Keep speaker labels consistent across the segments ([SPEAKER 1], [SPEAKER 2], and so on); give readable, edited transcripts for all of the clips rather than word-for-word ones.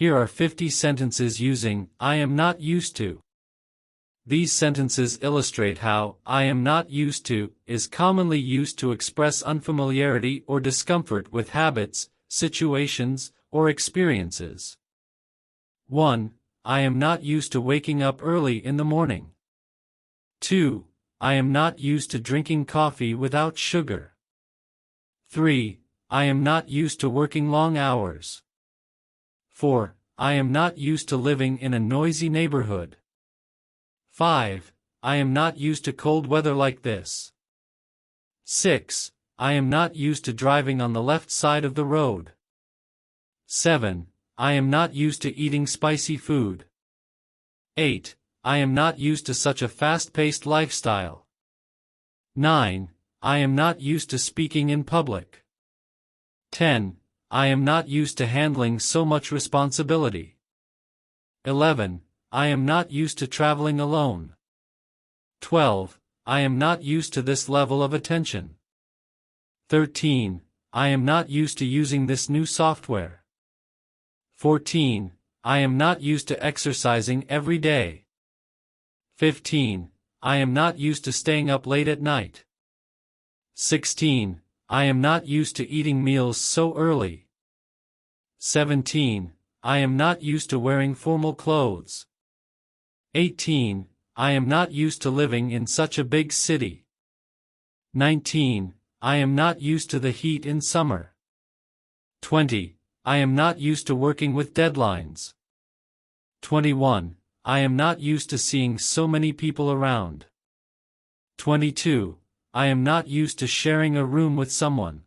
[SPEAKER 1] Here are 50 sentences using I am not used to. These sentences illustrate how I am not used to is commonly used to express unfamiliarity or discomfort with habits, situations, or experiences. 1. I am not used to waking up early in the morning. 2. I am not used to drinking coffee without sugar. 3. I am not used to working long hours. 4. I am not used to living in a noisy neighborhood. 5. I am not used to cold weather like this. 6. I am not used to driving on the left side of the road. 7. I am not used to eating spicy food. 8. I am not used to such a fast-paced lifestyle. 9. I am not used to speaking in public. 10. I am not used to handling so much responsibility. 11. I am not used to traveling alone. 12. I am not used to this level of attention. 13. I am not used to using this new software. 14. I am not used to exercising every day. 15. I am not used to staying up late at night. 16. I am not used to eating meals so early. 17. I am not used to wearing formal clothes. 18. I am not used to living in such a big city. 19. I am not used to the heat in summer. 20. I am not used to working with deadlines. 21. I am not used to seeing so many people around. 22. I am not used to sharing a room with someone.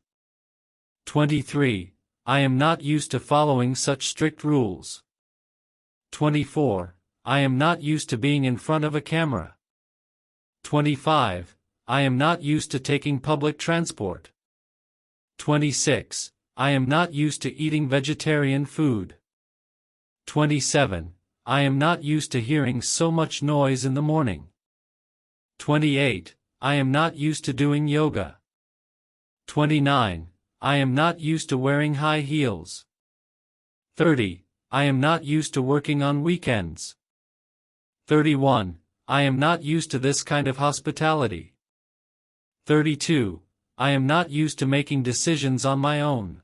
[SPEAKER 1] 23. I am not used to following such strict rules. 24. I am not used to being in front of a camera. 25. I am not used to taking public transport. 26. I am not used to eating vegetarian food. 27. I am not used to hearing so much noise in the morning. 28. I am not used to doing yoga. 29. I am not used to wearing high heels. 30. I am not used to working on weekends. 31. I am not used to this kind of hospitality. 32. I am not used to making decisions on my own.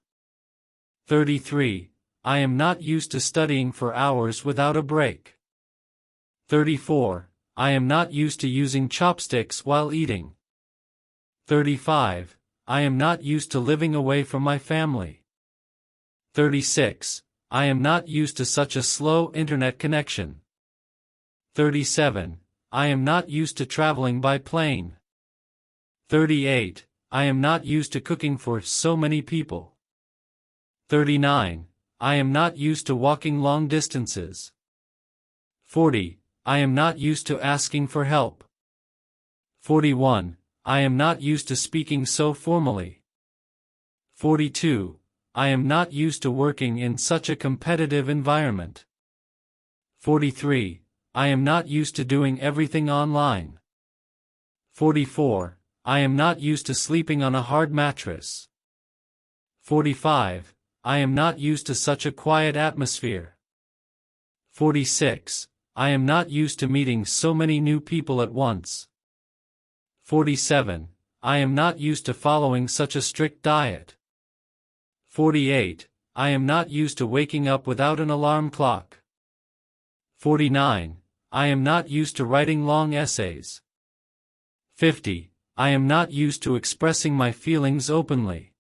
[SPEAKER 1] 33. I am not used to studying for hours without a break. 34. I am not used to using chopsticks while eating. 35. I am not used to living away from my family. 36. I am not used to such a slow internet connection. 37. I am not used to traveling by plane. 38. I am not used to cooking for so many people. 39. I am not used to walking long distances. 40. I am not used to asking for help. 41. I am not used to speaking so formally. 42. I am not used to working in such a competitive environment. 43. I am not used to doing everything online. 44. I am not used to sleeping on a hard mattress. 45. I am not used to such a quiet atmosphere. 46. I am not used to meeting so many new people at once. 47. I am not used to following such a strict diet. 48. I am not used to waking up without an alarm clock. 49. I am not used to writing long essays. 50. I am not used to expressing my feelings openly.